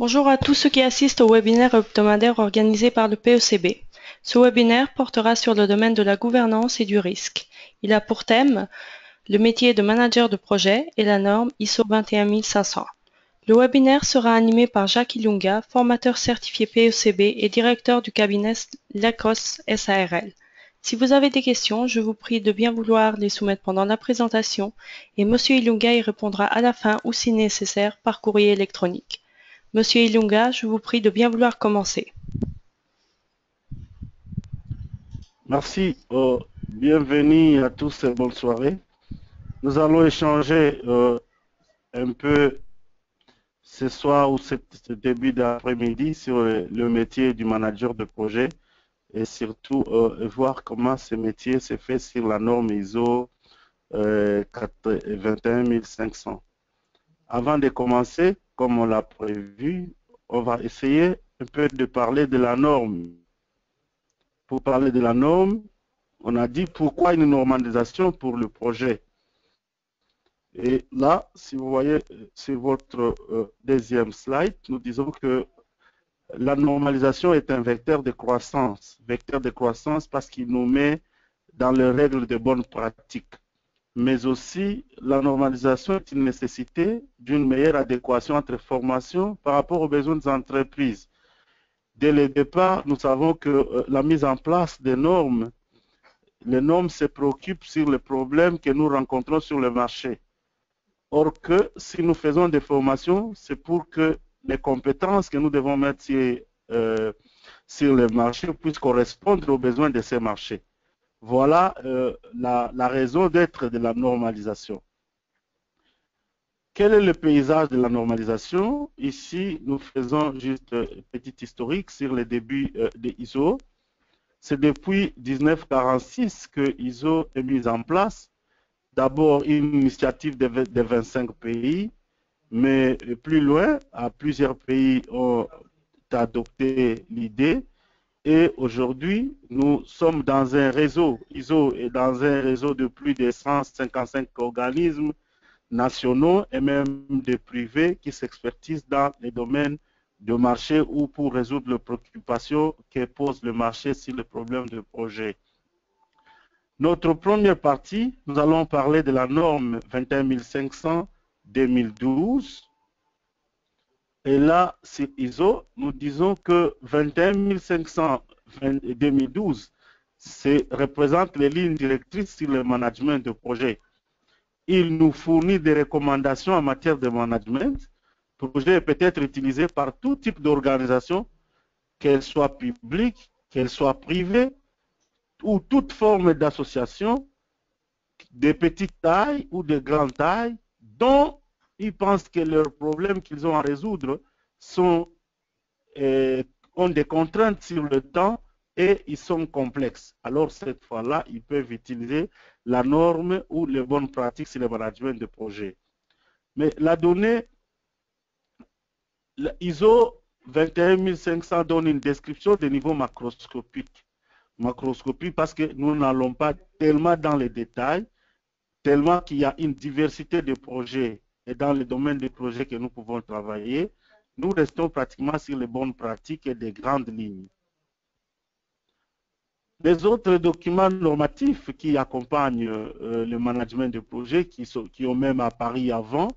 Bonjour à tous ceux qui assistent au webinaire hebdomadaire organisé par le PECB. Ce webinaire portera sur le domaine de la gouvernance et du risque. Il a pour thème le métier de manager de projet et la norme ISO 21500. Le webinaire sera animé par Jacques Ilunga, formateur certifié PECB et directeur du cabinet Lacos SARL. Si vous avez des questions, je vous prie de bien vouloir les soumettre pendant la présentation et Monsieur Ilunga y répondra à la fin ou si nécessaire par courrier électronique. Monsieur Ilunga, je vous prie de bien vouloir commencer. Merci, bienvenue à tous et bonne soirée. Nous allons échanger un peu ce soir ou ce début d'après-midi sur le métier du manager de projet et surtout voir comment ce métier se fait sur la norme ISO 21500. Avant de commencer, comme on l'a prévu, on va essayer un peu de parler de la norme. Pour parler de la norme, on a dit pourquoi une normalisation pour le projet. Et là, si vous voyez sur votre deuxième slide, nous disons que la normalisation est un vecteur de croissance. Vecteur de croissance parce qu'il nous met dans les règles de bonne pratique. Mais aussi, la normalisation est une nécessité d'une meilleure adéquation entre formation par rapport aux besoins des entreprises. Dès le départ, nous savons que la mise en place des normes, les normes se préoccupent sur les problèmes que nous rencontrons sur le marché. Or que si nous faisons des formations, c'est pour que les compétences que nous devons mettre sur le marché puissent correspondre aux besoins de ces marchés. Voilà la raison d'être de la normalisation. Quel est le paysage de la normalisation? Ici, nous faisons juste un petit historique sur les débuts de ISO. C'est depuis 1946 que ISO est mise en place. D'abord, une initiative de 25 pays, mais plus loin, plusieurs pays ont adopté l'idée. Et aujourd'hui, nous sommes dans un réseau, ISO est dans un réseau de plus de 155 organismes nationaux et même des privés qui s'expertisent dans les domaines de marché ou pour résoudre les préoccupations que pose le marché sur les problèmes de projet. Notre première partie, nous allons parler de la norme 21500 2012. Et là, sur ISO, nous disons que 21500 2012 représente les lignes directrices sur le management de projet. Il nous fournit des recommandations en matière de management. Le projet peut être utilisé par tout type d'organisation, qu'elle soit publique, qu'elle soit privée, ou toute forme d'association, de petite taille ou de grande taille, dont ils pensent que leurs problèmes qu'ils ont à résoudre sont, ont des contraintes sur le temps et ils sont complexes. Alors cette fois-là, ils peuvent utiliser la norme ou les bonnes pratiques sur le management de projet. Mais la donnée, ISO 21500 donne une description de niveau macroscopique. Macroscopie parce que nous n'allons pas tellement dans les détails, tellement qu'il y a une diversité de projets et dans le domaine des projets que nous pouvons travailler, nous restons pratiquement sur les bonnes pratiques et des grandes lignes. Les autres documents normatifs qui accompagnent le management de projets, qui ont même apparu avant,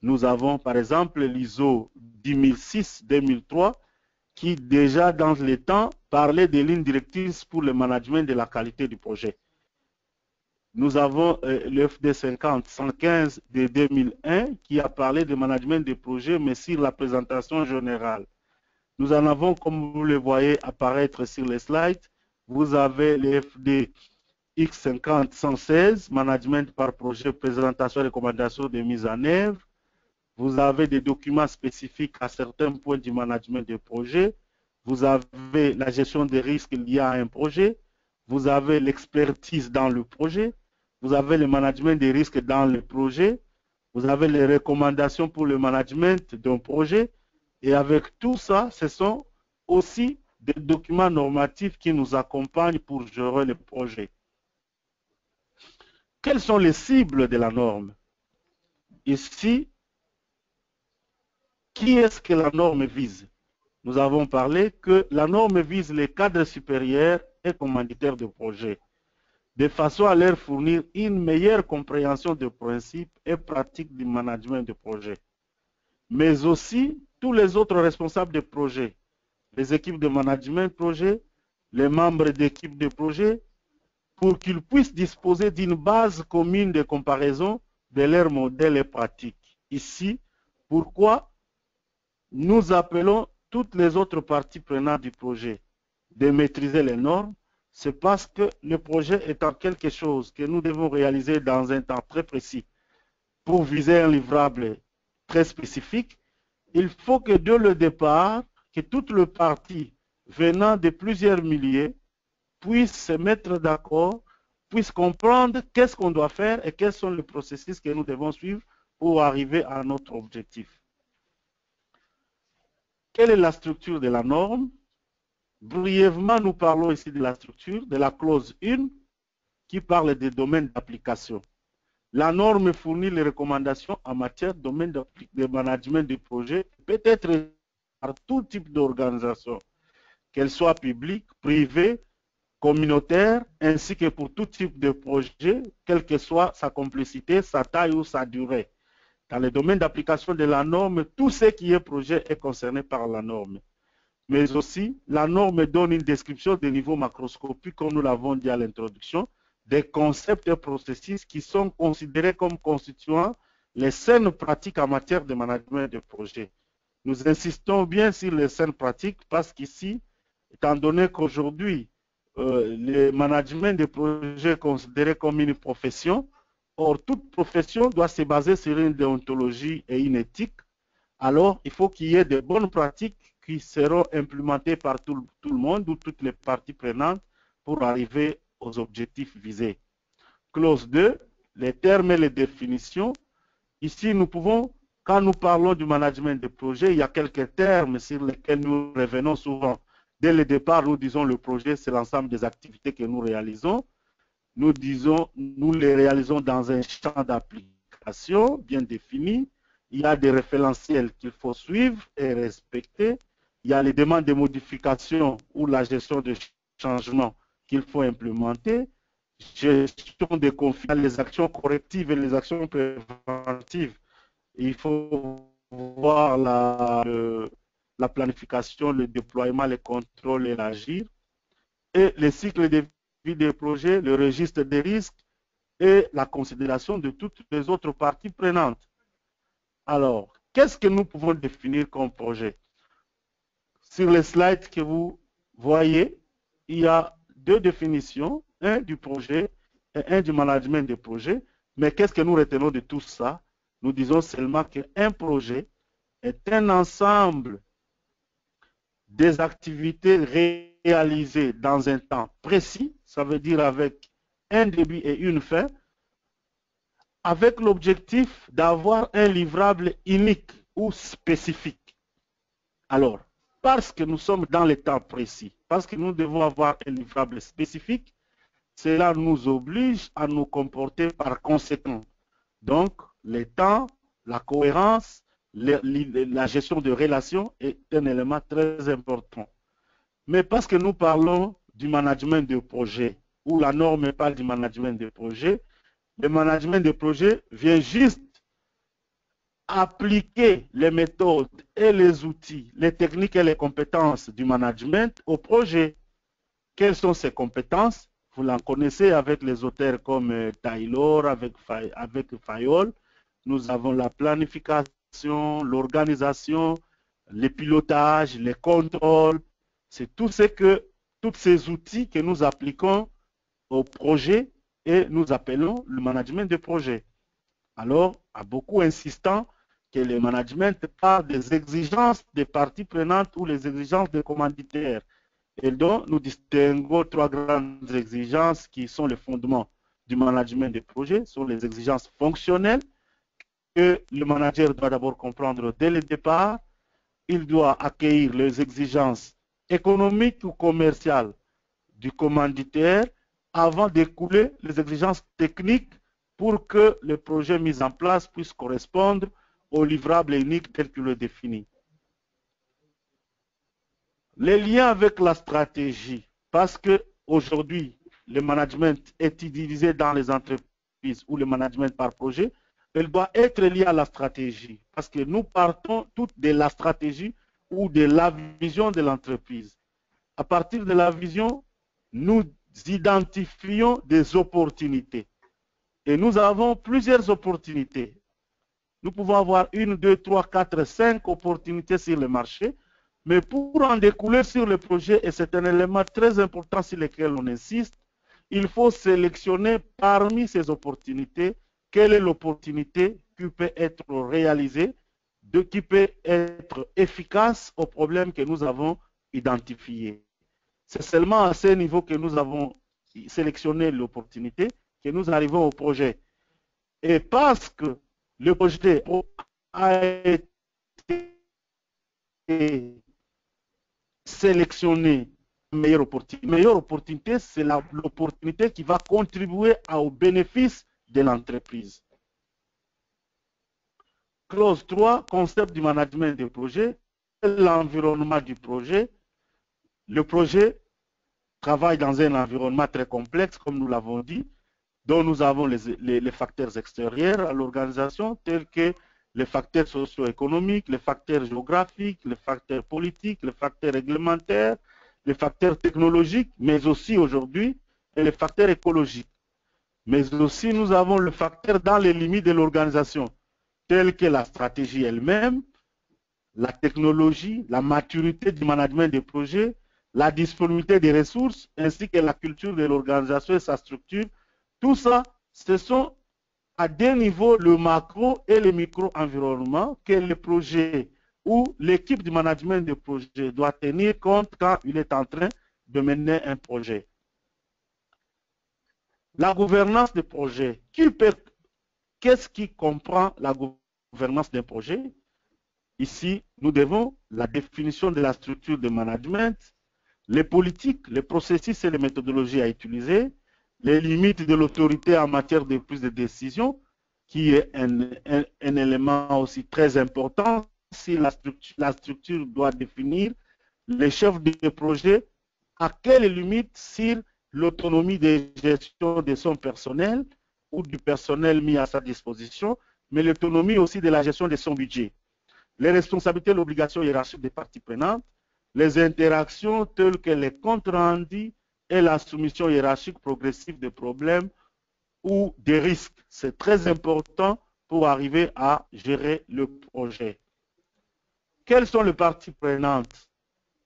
nous avons par exemple l'ISO 10006-2003 qui déjà dans les temps parlait des lignes directrices pour le management de la qualité du projet. Nous avons le FD 50-115 de 2001 qui a parlé de management des projets, mais sur la présentation générale. Nous en avons, comme vous le voyez apparaître sur les slides, vous avez le FD X50-116, management par projet, présentation et recommandation de mise en œuvre. Vous avez des documents spécifiques à certains points du management des projets. Vous avez la gestion des risques liés à un projet. Vous avez l'expertise dans le projet. Vous avez le management des risques dans le projet. Vous avez les recommandations pour le management d'un projet. Et avec tout ça, ce sont aussi des documents normatifs qui nous accompagnent pour gérer le projet. Quelles sont les cibles de la norme? Ici, Qui est-ce que la norme vise? Nous avons parlé que la norme vise les cadres supérieurs et commanditaires de projets, de façon à leur fournir une meilleure compréhension des principes et pratiques du management de projet, mais aussi tous les autres responsables de projet, les équipes de management de projet, les membres d'équipes de projet, pour qu'ils puissent disposer d'une base commune de comparaison de leurs modèles et pratiques. Ici, pourquoi nous appelons toutes les autres parties prenantes du projet de maîtriser les normes, c'est parce que le projet étant quelque chose que nous devons réaliser dans un temps très précis pour viser un livrable très spécifique, il faut que dès le départ, que toutes les parties venant de plusieurs milliers puissent se mettre d'accord, puissent comprendre qu'est-ce qu'on doit faire et quels sont les processus que nous devons suivre pour arriver à notre objectif. Quelle est la structure de la norme? Brièvement, nous parlons ici de la structure, de la clause 1, qui parle des domaines d'application. La norme fournit les recommandations en matière de domaine de management du projet, peut-être par tout type d'organisation, qu'elle soit publique, privée, communautaire, ainsi que pour tout type de projet, quelle que soit sa complexité, sa taille ou sa durée. Dans le domaine d'application de la norme, tout ce qui est projet est concerné par la norme. Mais aussi, la norme donne une description des niveaux macroscopiques, comme nous l'avons dit à l'introduction, des concepts et processus qui sont considérés comme constituant les saines pratiques en matière de management de projet. Nous insistons bien sur les saines pratiques parce qu'ici, étant donné qu'aujourd'hui, le management de projet est considéré comme une profession, or toute profession doit se baser sur une déontologie et une éthique, alors il faut qu'il y ait de bonnes pratiques qui seront implémentées par tout le monde ou toutes les parties prenantes pour arriver aux objectifs visés. Clause 2, les termes et les définitions. Ici, nous pouvons, quand nous parlons du management de projet, il y a quelques termes sur lesquels nous revenons souvent. Dès le départ, nous disons le projet, c'est l'ensemble des activités que nous réalisons. Nous les réalisons dans un champ d'application bien défini. Il y a des référentiels qu'il faut suivre et respecter. Il y a les demandes de modification ou la gestion de changement qu'il faut implémenter. Gestion des conflits, les actions correctives et les actions préventives. Il faut voir la planification, le déploiement, les contrôles et l'agir. Et les cycles de vie des projets, le registre des risques et la considération de toutes les autres parties prenantes. Alors, qu'est-ce que nous pouvons définir comme projet? Sur les slides que vous voyez, il y a deux définitions, un du projet et un du management de projet. Mais qu'est-ce que nous retenons de tout ça? Nous disons seulement qu'un projet est un ensemble des activités réalisées dans un temps précis, ça veut dire avec un début et une fin, avec l'objectif d'avoir un livrable unique ou spécifique. Alors, parce que nous sommes dans les temps précis, parce que nous devons avoir un livrable spécifique, cela nous oblige à nous comporter par conséquent. Donc, les temps, la cohérence, la gestion de relations est un élément très important. Mais parce que nous parlons du management de projet, où la norme parle du management de projet, le management de projet vient juste appliquer les méthodes et les outils, les techniques et les compétences du management au projet. Quelles sont ces compétences? Vous la connaissez avec les auteurs comme Taylor, avec Fayol. Nous avons la planification, l'organisation, le pilotage, les contrôles. C'est tous ces outils que nous appliquons au projet et nous appelons le management de projet. Alors, à beaucoup insistant que le management part des exigences des parties prenantes ou les exigences des commanditaires. Et donc, nous distinguons trois grandes exigences qui sont les fondements du management de projet. Ce sont les exigences fonctionnelles que le manager doit d'abord comprendre dès le départ. Il doit accueillir les exigences économiques ou commerciales du commanditaire avant d'écouler les exigences techniques pour que le projet mis en place puisse correspondre au livrable unique tel qu'il est défini. Les liens avec la stratégie, parce que aujourd'hui, le management est utilisé dans les entreprises ou le management par projet, elle doit être liée à la stratégie, parce que nous partons toutes de la stratégie ou de la vision de l'entreprise. À partir de la vision, nous identifions des opportunités. Et nous avons plusieurs opportunités. Nous pouvons avoir une, deux, trois, quatre, cinq opportunités sur le marché, mais pour en découler sur le projet, et c'est un élément très important sur lequel on insiste, il faut sélectionner parmi ces opportunités quelle est l'opportunité qui peut être réalisée, qui peut être efficace au problème que nous avons identifié. C'est seulement à ce niveau que nous avons sélectionné l'opportunité que nous arrivons au projet. Et parce que le projet a été sélectionné meilleure opportunité, c'est l'opportunité qui va contribuer au bénéfice de l'entreprise. Clause 3, concept du management des projets, l'environnement du projet. Le projet travaille dans un environnement très complexe, comme nous l'avons dit, dont nous avons les facteurs extérieurs à l'organisation, tels que les facteurs socio-économiques, les facteurs géographiques, les facteurs politiques, les facteurs réglementaires, les facteurs technologiques, mais aussi aujourd'hui, les facteurs écologiques. Mais aussi, nous avons le facteur dans les limites de l'organisation, tels que la stratégie elle-même, la technologie, la maturité du management des projets, la disponibilité des ressources, ainsi que la culture de l'organisation et sa structure. Tout ça, ce sont à deux niveaux, le macro et le micro-environnement, que le projet ou l'équipe du management de projet doit tenir compte quand il est en train de mener un projet. La gouvernance des projets. Qu'est-ce qui comprend la gouvernance d'un projet? Ici, nous devons la définition de la structure de management, les politiques, les processus et les méthodologies à utiliser, les limites de l'autorité en matière de prise de décision, qui est un élément aussi très important si la structure doit définir les chefs de projet à quelles limites sur l'autonomie de gestion de son personnel ou du personnel mis à sa disposition, mais l'autonomie aussi de la gestion de son budget. Les responsabilités et l'obligation hiérarchique des parties prenantes, les interactions telles que les comptes rendus et la soumission hiérarchique progressive des problèmes ou des risques. C'est très important pour arriver à gérer le projet. Quelles sont les parties prenantes?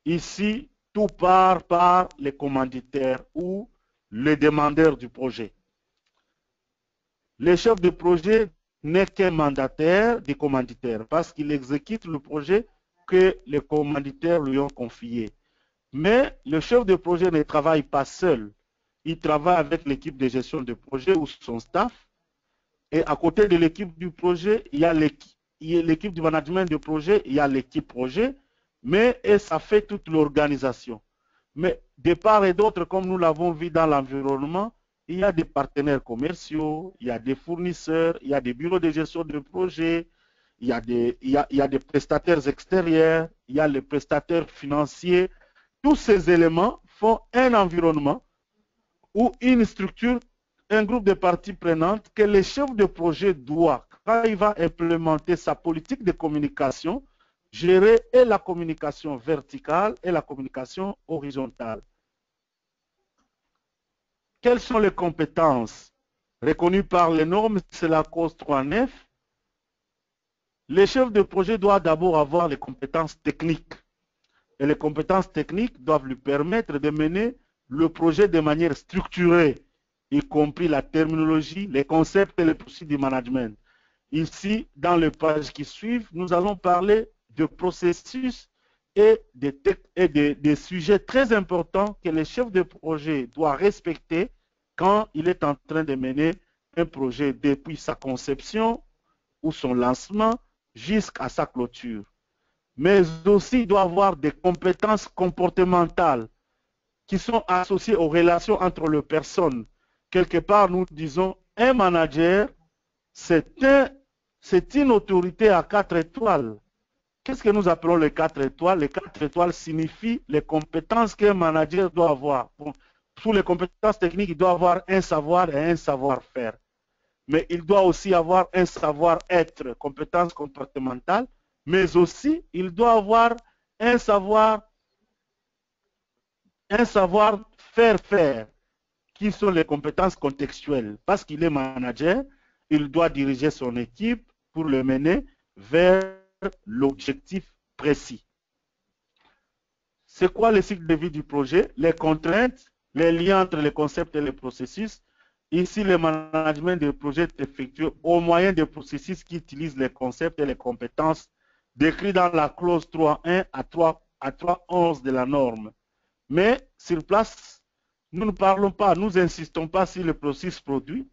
Ici, tout part par les commanditaires ou les demandeurs du projet. Le chef de projet n'est qu'un mandataire des commanditaires parce qu'il exécute le projet que les commanditaires lui ont confié. Mais le chef de projet ne travaille pas seul. Il travaille avec l'équipe de gestion de projet ou son staff. Et à côté de l'équipe du projet, il y a l'équipe du management de projet, il y a l'équipe projet, mais et ça fait toute l'organisation. Mais de part et d'autre, comme nous l'avons vu dans l'environnement, il y a des partenaires commerciaux, il y a des fournisseurs, il y a des bureaux de gestion de projet, il y a des prestataires extérieurs, il y a les prestataires financiers. Tous ces éléments font un environnement ou une structure, un groupe de parties prenantes que le chef de projet doit, quand il va implémenter sa politique de communication, gérer et la communication verticale et la communication horizontale. Quelles sont les compétences reconnues par les normes? C'est la cause 3.9. Les chefs de projet doivent d'abord avoir les compétences techniques. Et les compétences techniques doivent lui permettre de mener le projet de manière structurée, y compris la terminologie, les concepts et les procédures du management. Ici, dans les pages qui suivent, nous allons parler de processus et des sujets très importants que le chef de projet doit respecter quand il est en train de mener un projet depuis sa conception ou son lancement jusqu'à sa clôture. Mais aussi, il doit avoir des compétences comportementales qui sont associées aux relations entre les personnes. Quelque part, nous disons, un manager, c'est une autorité à 4 étoiles qu'est-ce que nous appelons les 4 étoiles? Les 4 étoiles signifient les compétences qu'un manager doit avoir. Bon, sous les compétences techniques, il doit avoir un savoir et un savoir-faire. Mais il doit aussi avoir un savoir-être, compétence comportementale, mais aussi il doit avoir un savoir-faire, qui sont les compétences contextuelles. Parce qu'il est manager, il doit diriger son équipe pour le mener vers l'objectif précis. C'est quoi le cycle de vie du projet? Les contraintes, les liens entre les concepts et les processus. Ici, le management de projet est effectué au moyen des processus qui utilisent les concepts et les compétences décrits dans la clause 3.1 à 3.11 de la norme. Mais sur place, nous ne parlons pas, nous n'insistons pas sur le processus produit,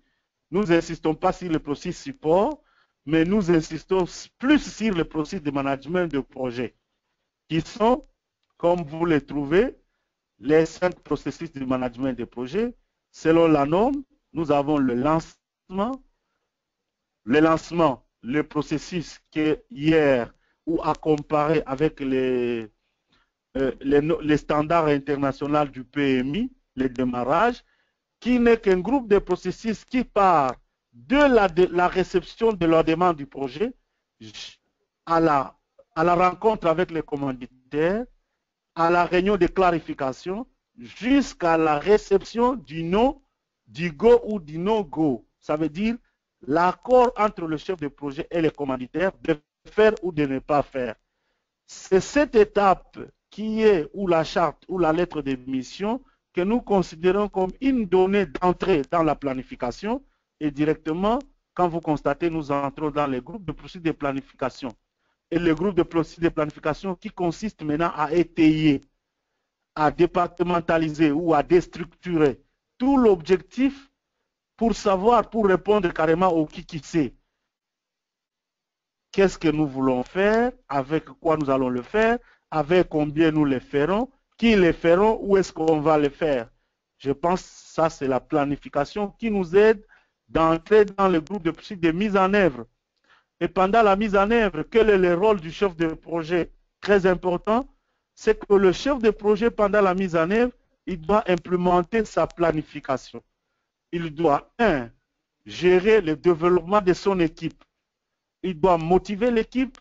nous n'insistons pas sur le processus support, mais nous insistons plus sur le processus de management de projet, qui sont, comme vous les trouvez, les 5 processus de management de projet. Selon la norme, nous avons le lancement, le processus qui hier ou à comparer avec les standards internationaux du PMI, le démarrage, qui n'est qu'un groupe de processus qui part de la réception de la demande du projet à la rencontre avec les commanditaires, à la réunion de clarification, jusqu'à la réception du non, du go ou du no-go. Ça veut dire l'accord entre le chef de projet et les commanditaires de faire ou de ne pas faire. C'est cette étape qui est ou la charte ou la lettre de mission que nous considérons comme une donnée d'entrée dans la planification, et directement, quand vous constatez, nous entrons dans les groupes de processus de planification. Et le groupe de processus de planification qui consiste maintenant à étayer, à départementaliser ou à déstructurer tout l'objectif pour savoir, pour répondre carrément au qui sait. Qu'est-ce que nous voulons faire, avec quoi nous allons le faire, avec combien nous le ferons, qui le feront, où est-ce qu'on va le faire. Je pense que ça, c'est la planification qui nous aide d'entrer dans le groupe de processus de mise en œuvre. Et pendant la mise en œuvre, quel est le rôle du chef de projet? Très important, c'est que le chef de projet, pendant la mise en œuvre, il doit implémenter sa planification. Il doit, gérer le développement de son équipe. Il doit motiver l'équipe.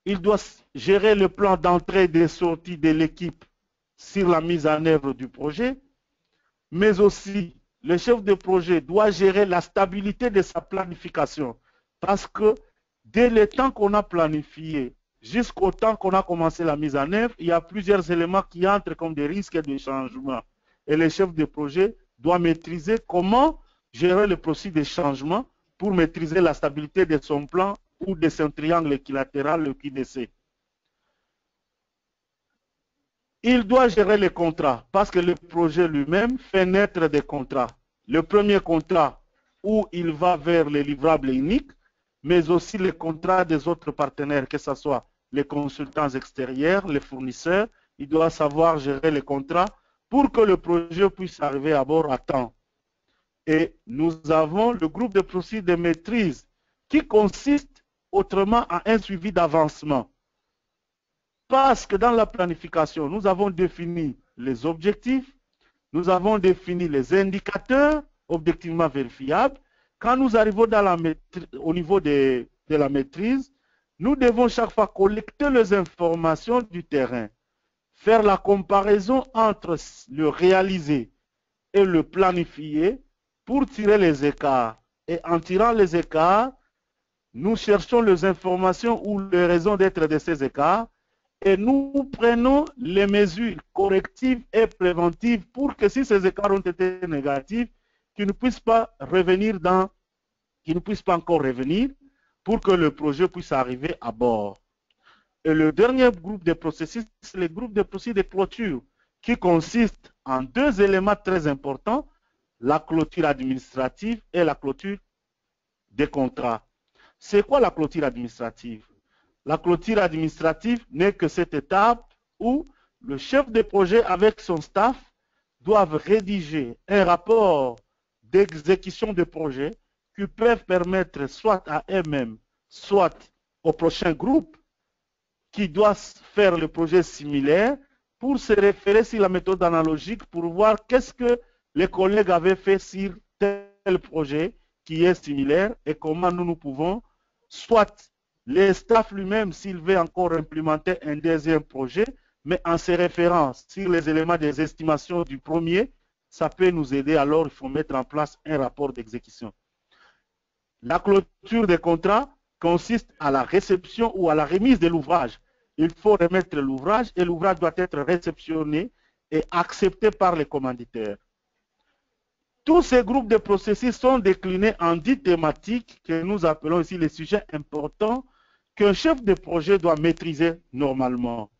Il doit gérer le plan d'entrée et de sortie de l'équipe sur la mise en œuvre du projet. Mais aussi, le chef de projet doit gérer la stabilité de sa planification. Parce que dès le temps qu'on a planifié, jusqu'au temps qu'on a commencé la mise en œuvre, il y a plusieurs éléments qui entrent comme des risques de changement. Et le chef de projet doit maîtriser comment gérer le processus de changement pour maîtriser la stabilité de son plan ou de son triangle équilatéral, le QDC. Il doit gérer les contrats parce que le projet lui-même fait naître des contrats. Le premier contrat où il va vers les livrables uniques, mais aussi les contrats des autres partenaires, que ce soit les consultants extérieurs, les fournisseurs. Il doit savoir gérer les contrats pour que le projet puisse arriver à bord à temps. Et nous avons le groupe de processus de maîtrise qui consiste autrement à un suivi d'avancement. Parce que dans la planification, nous avons défini les objectifs, nous avons défini les indicateurs objectivement vérifiables. Quand nous arrivons dans au niveau de la maîtrise, nous devons chaque fois collecter les informations du terrain, faire la comparaison entre le réalisé et le planifié pour tirer les écarts. Et en tirant les écarts, nous cherchons les informations ou les raisons d'être de ces écarts et nous prenons les mesures correctives et préventives pour que si ces écarts ont été négatifs, qu'ils ne puissent pas revenir qu'ils ne puissent pas encore revenir pour que le projet puisse arriver à bord. Et le dernier groupe de processus, c'est le groupe de processus de clôture qui consiste en 2 éléments très importants, la clôture administrative et la clôture des contrats. C'est quoi la clôture administrative? La clôture administrative n'est que cette étape où le chef de projet avec son staff doivent rédiger un rapport d'exécution de projet qui peuvent permettre soit à eux-mêmes, soit au prochain groupe qui doit faire le projet similaire pour se référer sur la méthode analogique pour voir qu'est-ce que les collègues avaient fait sur tel projet qui est similaire et comment nous pouvons, soit les staff lui-même s'il veut encore implémenter un deuxième projet, mais en se référant sur les éléments des estimations du premier, ça peut nous aider. Alors il faut mettre en place un rapport d'exécution. La clôture des contrats consiste à la réception ou à la remise de l'ouvrage. Il faut remettre l'ouvrage et l'ouvrage doit être réceptionné et accepté par les commanditaires. Tous ces groupes de processus sont déclinés en 10 thématiques que nous appelons ici les sujets importants qu'un chef de projet doit maîtriser normalement.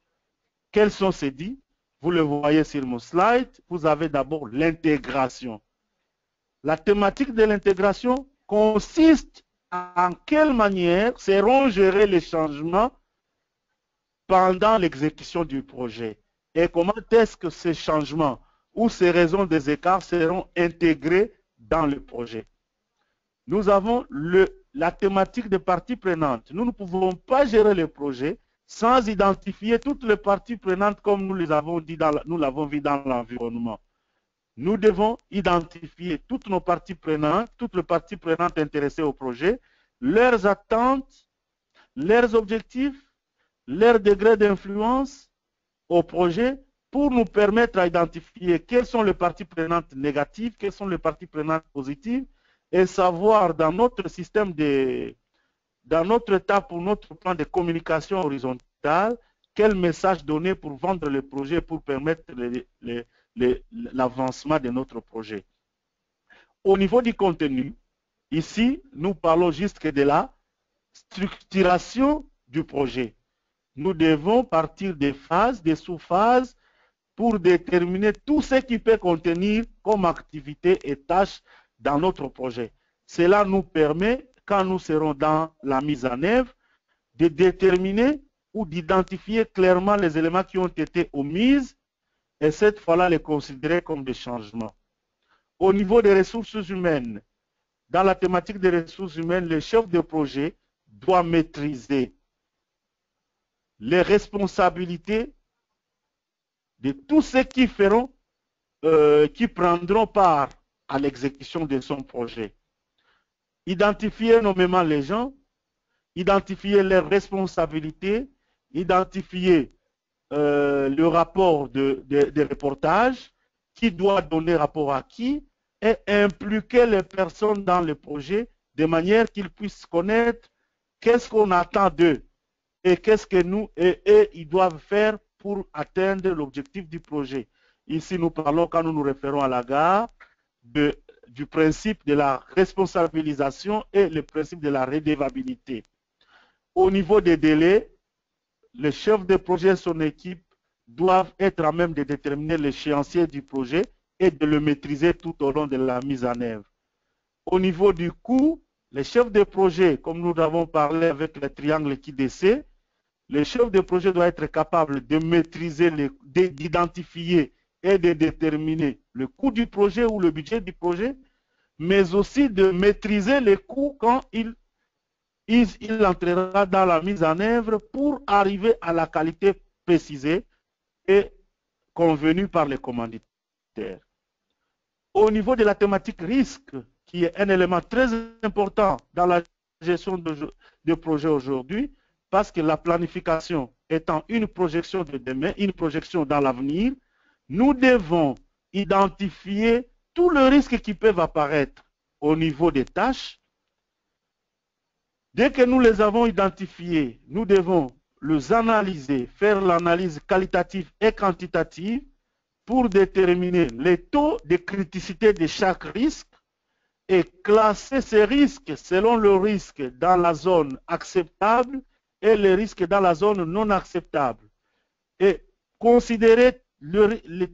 Quels sont ces 10? Vous le voyez sur mon slide. Vous avez d'abord l'intégration. La thématique de l'intégration consiste en quelle manière seront gérés les changements pendant l'exécution du projet et comment est-ce que ces changements ou ces raisons des écarts seront intégrés dans le projet. Nous avons la thématique des parties prenantes. Nous ne pouvons pas gérer le projet sans identifier toutes les parties prenantes comme nous l'avons vu dans l'environnement. Nous devons identifier toutes nos parties prenantes, toutes les parties prenantes intéressées au projet, leurs attentes, leurs objectifs, leur degré d'influence au projet pour nous permettre d'identifier quelles sont les parties prenantes négatives, quelles sont les parties prenantes positives et savoir dans notre système dans notre étape ou notre plan de communication horizontale, quel message donner pour vendre le projet, pour permettre l'avancement de notre projet. Au niveau du contenu, ici, nous parlons juste que de la structuration du projet. Nous devons partir des phases, des sous-phases, pour déterminer tout ce qui peut contenir comme activité et tâches dans notre projet. Cela nous permet, quand nous serons dans la mise en œuvre, de déterminer ou d'identifier clairement les éléments qui ont été omis et cette fois-là les considérer comme des changements. Au niveau des ressources humaines, dans la thématique des ressources humaines, le chef de projet doit maîtriser les responsabilités de tous ceux qui prendront part à l'exécution de son projet. Identifier nommément les gens, identifier leurs responsabilités, identifier le rapport de reportage, qui doit donner rapport à qui, et impliquer les personnes dans le projet de manière qu'ils puissent connaître qu'est-ce qu'on attend d'eux et qu'est-ce que nous et ils doivent faire pour atteindre l'objectif du projet. Ici, nous parlons, quand nous nous référons à la gare, du principe de la responsabilisation et le principe de la redevabilité. Au niveau des délais, le chef de projet et son équipe doivent être à même de déterminer l'échéancier du projet et de le maîtriser tout au long de la mise en œuvre. Au niveau du coût, le chef de projet, comme nous avons parlé avec le triangle QDC, le chef de projet doit être capable de maîtriser, d'identifier et de déterminer le coût du projet ou le budget du projet, mais aussi de maîtriser les coûts quand il entrera dans la mise en œuvre pour arriver à la qualité précisée et convenue par les commanditaires. Au niveau de la thématique risque, qui est un élément très important dans la gestion de projet aujourd'hui, parce que la planification étant une projection de demain, une projection dans l'avenir, nous devons identifier tous les risques qui peuvent apparaître au niveau des tâches. Dès que nous les avons identifiés, nous devons les analyser, faire l'analyse qualitative et quantitative pour déterminer les taux de criticité de chaque risque et classer ces risques selon le risque dans la zone acceptable et les risques dans la zone non acceptable. Et considérer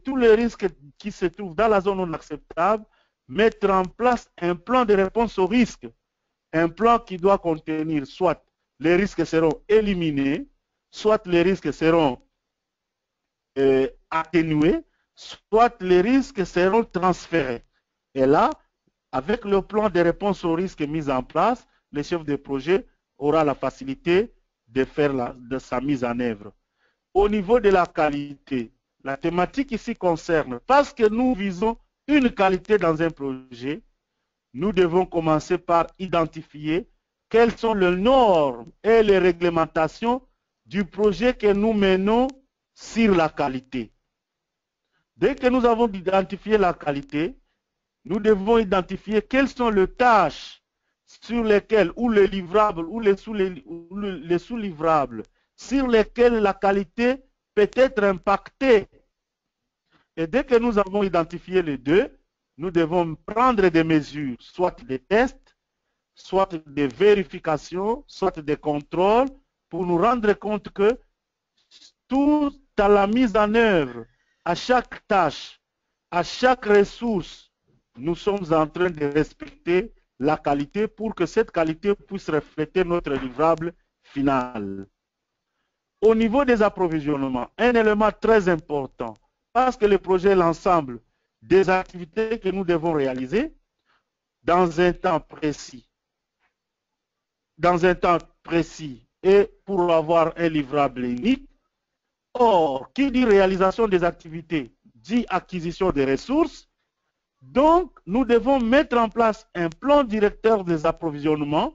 tous les risques qui se trouvent dans la zone non acceptable, mettre en place un plan de réponse aux risques. Un plan qui doit contenir soit les risques seront éliminés, soit les risques seront atténués, soit les risques seront transférés. Et là, avec le plan de réponse aux risques mis en place, le chef de projet aura la facilité de faire de sa mise en œuvre. Au niveau de la qualité, la thématique ici concerne, parce que nous visons une qualité dans un projet, nous devons commencer par identifier quelles sont les normes et les réglementations du projet que nous menons sur la qualité. Dès que nous avons identifié la qualité, nous devons identifier quelles sont les tâches sur lesquelles, ou les livrables, ou les sous-livrables, sur lesquels la qualité peut être impactée. Et dès que nous avons identifié les deux, nous devons prendre des mesures, soit des tests, soit des vérifications, soit des contrôles, pour nous rendre compte que tout à la mise en œuvre, à chaque tâche, à chaque ressource, nous sommes en train de respecter la qualité pour que cette qualité puisse refléter notre livrable final. Au niveau des approvisionnements, un élément très important, parce que le projet est l'ensemble des activités que nous devons réaliser dans un temps précis. Dans un temps précis et pour avoir un livrable unique. Or, qui dit réalisation des activités, dit acquisition des ressources. Donc, nous devons mettre en place un plan directeur des approvisionnements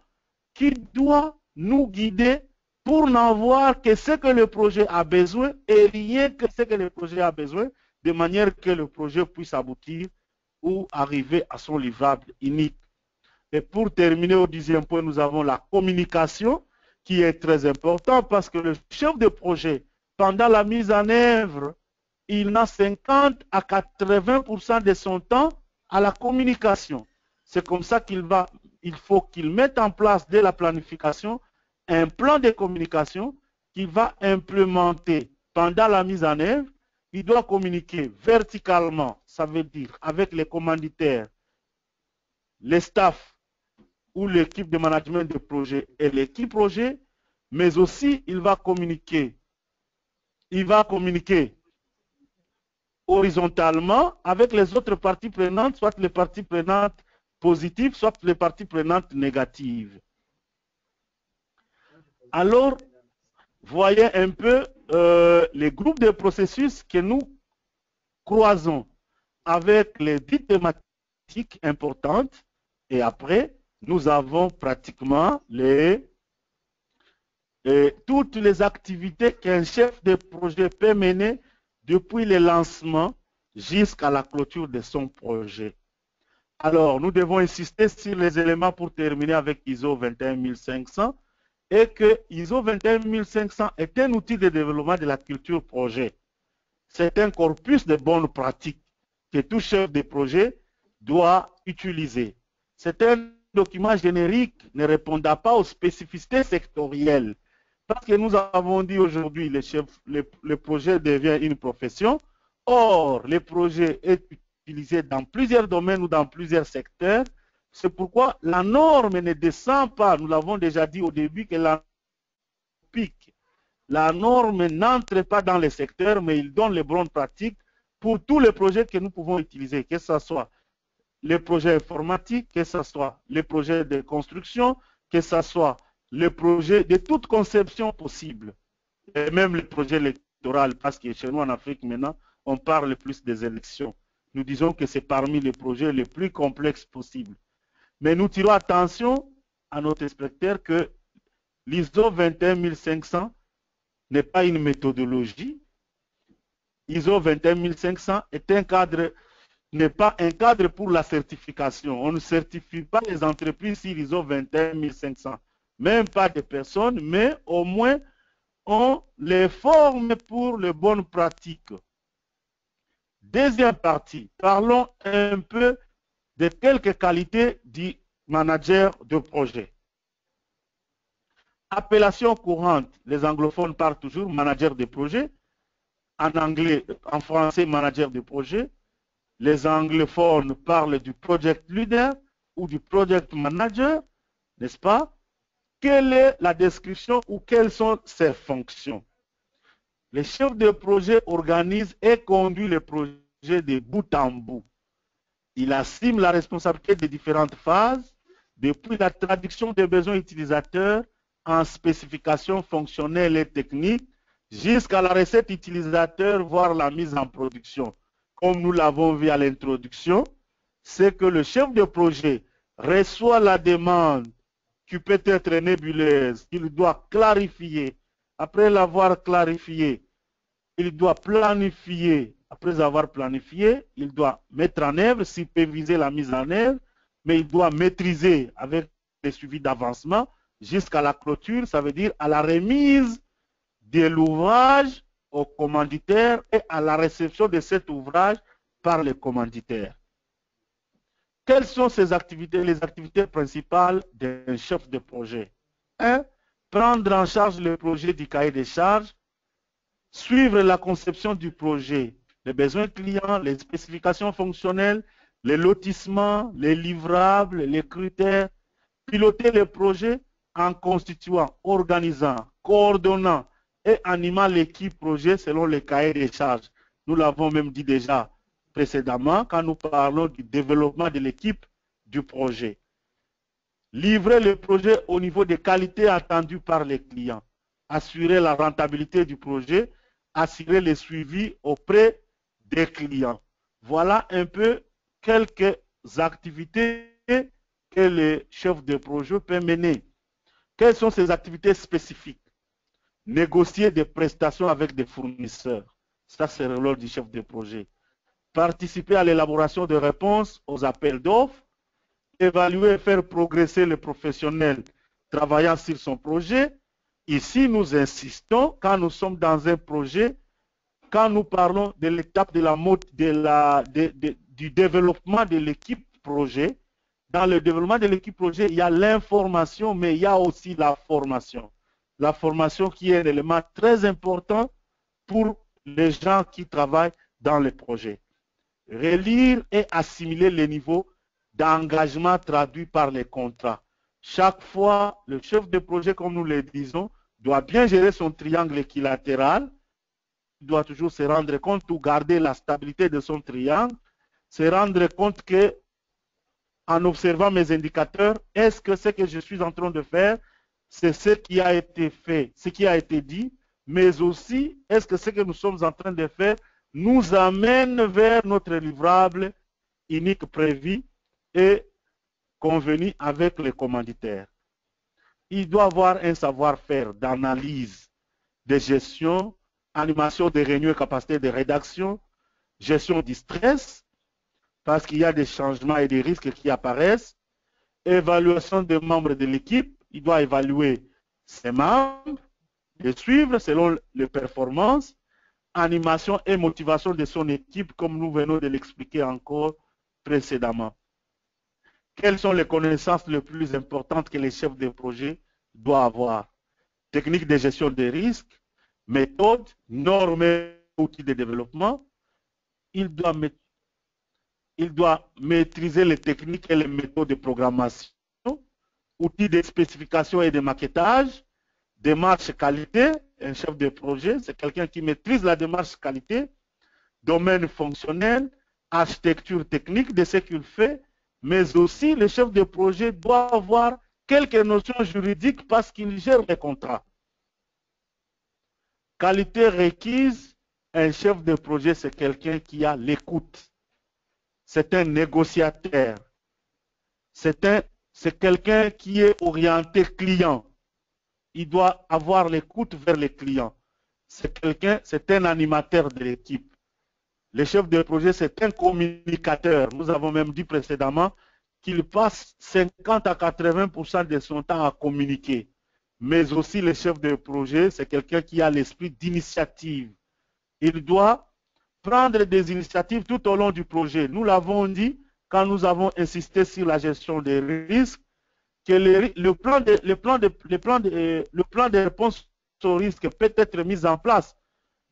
qui doit nous guider pour n'avoir que ce que le projet a besoin et rien que ce que le projet a besoin, de manière que le projet puisse aboutir ou arriver à son livrable unique. Et pour terminer au 10e point, nous avons la communication qui est très important parce que le chef de projet, pendant la mise en œuvre, il n'a 50 à 80% de son temps à la communication. C'est comme ça qu'il faut qu'il mette en place dès la planification un plan de communication qu'il va implémenter pendant la mise en œuvre. Il doit communiquer verticalement, ça veut dire avec les commanditaires, les staffs ou l'équipe de management de projet et l'équipe projet, mais aussi il va communiquer horizontalement avec les autres parties prenantes, soit les parties prenantes positives, soit les parties prenantes négatives. Alors, voyez un peu les groupes de processus que nous croisons avec les 10 thématiques importantes et après, nous avons pratiquement toutes les activités qu'un chef de projet peut mener depuis le lancement jusqu'à la clôture de son projet. Alors, nous devons insister sur les éléments pour terminer avec ISO 21500 et que ISO 21500 est un outil de développement de la culture projet. C'est un corpus de bonnes pratiques que tout chef de projet doit utiliser. C'est un document générique ne répondant pas aux spécificités sectorielles. Parce que nous avons dit aujourd'hui le projet devient une profession. Or, le projet est utilisé dans plusieurs domaines ou dans plusieurs secteurs. C'est pourquoi la norme ne descend pas. Nous l'avons déjà dit au début que la norme n'entre pas dans les secteurs, mais il donne les bonnes pratiques pour tous les projets que nous pouvons utiliser, que ce soit les projets informatiques, que ce soit les projets de construction, que ce soit les projets de toute conception possible, et même les projets électoraux, parce que chez nous en Afrique maintenant, on parle plus des élections. Nous disons que c'est parmi les projets les plus complexes possibles. Mais nous tirons attention à notre spectateur que l'ISO 21500 n'est pas une méthodologie. ISO 21500 est un cadre, n'est pas un cadre pour la certification. On ne certifie pas les entreprises sur ISO 21500, même pas des personnes, mais au moins on les forme pour les bonnes pratiques. Deuxième partie, parlons un peu de quelques qualités du manager de projet. Appellation courante, les anglophones parlent toujours manager de projet. En anglais, en français, manager de projet. Les anglophones parlent du project leader ou du project manager, n'est-ce pas? Quelle est la description ou quelles sont ses fonctions? Le chef de projet organise et conduit le projet de bout en bout. Il assume la responsabilité des différentes phases, depuis la traduction des besoins utilisateurs en spécifications fonctionnelles et techniques jusqu'à la recette utilisateur, voire la mise en production. Comme nous l'avons vu à l'introduction, c'est que le chef de projet reçoit la demande qui peut être nébuleuse, qu'il doit clarifier. Après l'avoir clarifié, il doit planifier. Après avoir planifié, il doit mettre en œuvre, superviser la mise en œuvre, mais il doit maîtriser avec les suivis d'avancement jusqu'à la clôture, ça veut dire à la remise de l'ouvrage au commanditaire et à la réception de cet ouvrage par les commanditaires. Quelles sont ces activités, les activités principales d'un chef de projet? 1. Prendre en charge le projet du cahier des charges, suivre la conception du projet, les besoins clients, les spécifications fonctionnelles, les lotissements, les livrables, les critères, piloter le projet en constituant, organisant, coordonnant et animant l'équipe projet selon les cahiers des charges. Nous l'avons même dit déjà précédemment quand nous parlons du développement de l'équipe du projet. Livrer le projet au niveau des qualités attendues par les clients. Assurer la rentabilité du projet. Assurer le suivi auprès des clients. Voilà un peu quelques activités que le chef de projet peut mener. Quelles sont ces activités spécifiques? Négocier des prestations avec des fournisseurs. Ça, c'est le rôle du chef de projet. Participer à l'élaboration de réponses aux appels d'offres. Évaluer et faire progresser le professionnel travaillant sur son projet. Ici, nous insistons, quand nous sommes dans un projet, quand nous parlons de l'étape du développement de l'équipe projet, dans le développement de l'équipe projet, il y a l'information, mais il y a aussi la formation. La formation qui est un élément très important pour les gens qui travaillent dans le projet. Relire et assimiler les niveaux d'engagement traduits par les contrats. Chaque fois, le chef de projet, comme nous le disons, doit bien gérer son triangle équilatéral. Il doit toujours se rendre compte ou garder la stabilité de son triangle, se rendre compte que, en observant mes indicateurs, est-ce que ce que je suis en train de faire, c'est ce qui a été fait, ce qui a été dit, mais aussi, est-ce que ce que nous sommes en train de faire nous amène vers notre livrable unique prévu et convenu avec les commanditaires. Il doit avoir un savoir-faire d'analyse, de gestion, animation des réunions et capacité de rédaction, gestion du stress, parce qu'il y a des changements et des risques qui apparaissent, évaluation des membres de l'équipe, il doit évaluer ses membres, les suivre selon les performances, animation et motivation de son équipe, comme nous venons de l'expliquer encore précédemment. Quelles sont les connaissances les plus importantes que les chefs de projet doivent avoir? Techniques de gestion des risques, méthodes, normes et outils de développement. Il doit maîtriser les techniques et les méthodes de programmation, outils de spécification et de maquettage, démarche qualité. Un chef de projet, c'est quelqu'un qui maîtrise la démarche qualité, domaine fonctionnel, architecture technique de ce qu'il fait, mais aussi le chef de projet doit avoir quelques notions juridiques parce qu'il gère les contrats. Qualité requise, un chef de projet, c'est quelqu'un qui a l'écoute. C'est un négociateur. C'est quelqu'un qui est orienté client. Il doit avoir l'écoute vers les clients. C'est un animateur de l'équipe. Le chef de projet, c'est un communicateur. Nous avons même dit précédemment qu'il passe 50 à 80% de son temps à communiquer. Mais aussi, le chef de projet, c'est quelqu'un qui a l'esprit d'initiative. Il doit prendre des initiatives tout au long du projet. Nous l'avons dit quand nous avons insisté sur la gestion des risques, que le plan de réponse aux risques peut être mis en place.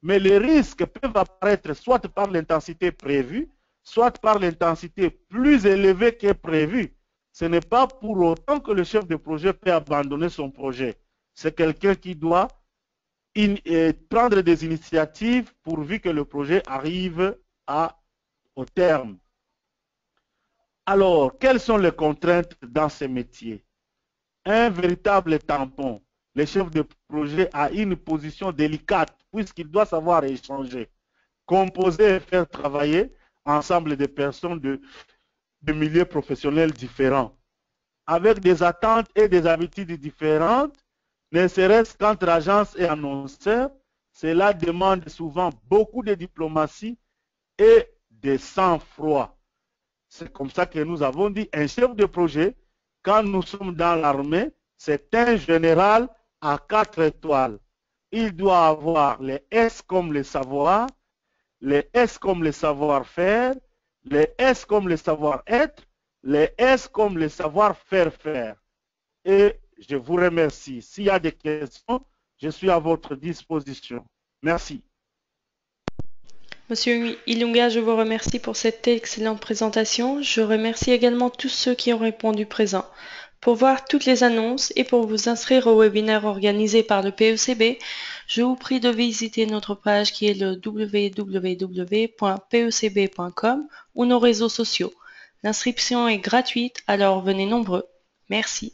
Mais les risques peuvent apparaître soit par l'intensité prévue, soit par l'intensité plus élevée que prévue. Ce n'est pas pour autant que le chef de projet peut abandonner son projet. C'est quelqu'un qui doit prendre des initiatives pourvu que le projet arrive au terme. Alors, quelles sont les contraintes dans ces métiers? Un véritable tampon. le chef de projet a une position délicate puisqu'il doit savoir échanger, composer et faire travailler ensemble des personnes de milieux professionnels différents, avec des attentes et des habitudes différentes, ne serait-ce qu'entre agence et annonceurs. Cela demande souvent beaucoup de diplomatie et de sang-froid. C'est comme ça que nous avons dit, un chef de projet, quand nous sommes dans l'armée, c'est un général à 4 étoiles. Il doit avoir les S comme les savoirs, les S comme les savoir-faire, les S comme les savoir-être, les S comme les savoir-faire. Et je vous remercie. S'il y a des questions, je suis à votre disposition. Merci. Monsieur Ilunga, je vous remercie pour cette excellente présentation. Je remercie également tous ceux qui ont répondu présents. Pour voir toutes les annonces et pour vous inscrire au webinaire organisé par le PECB, je vous prie de visiter notre page qui est le www.pecb.com ou nos réseaux sociaux. L'inscription est gratuite, alors venez nombreux. Merci.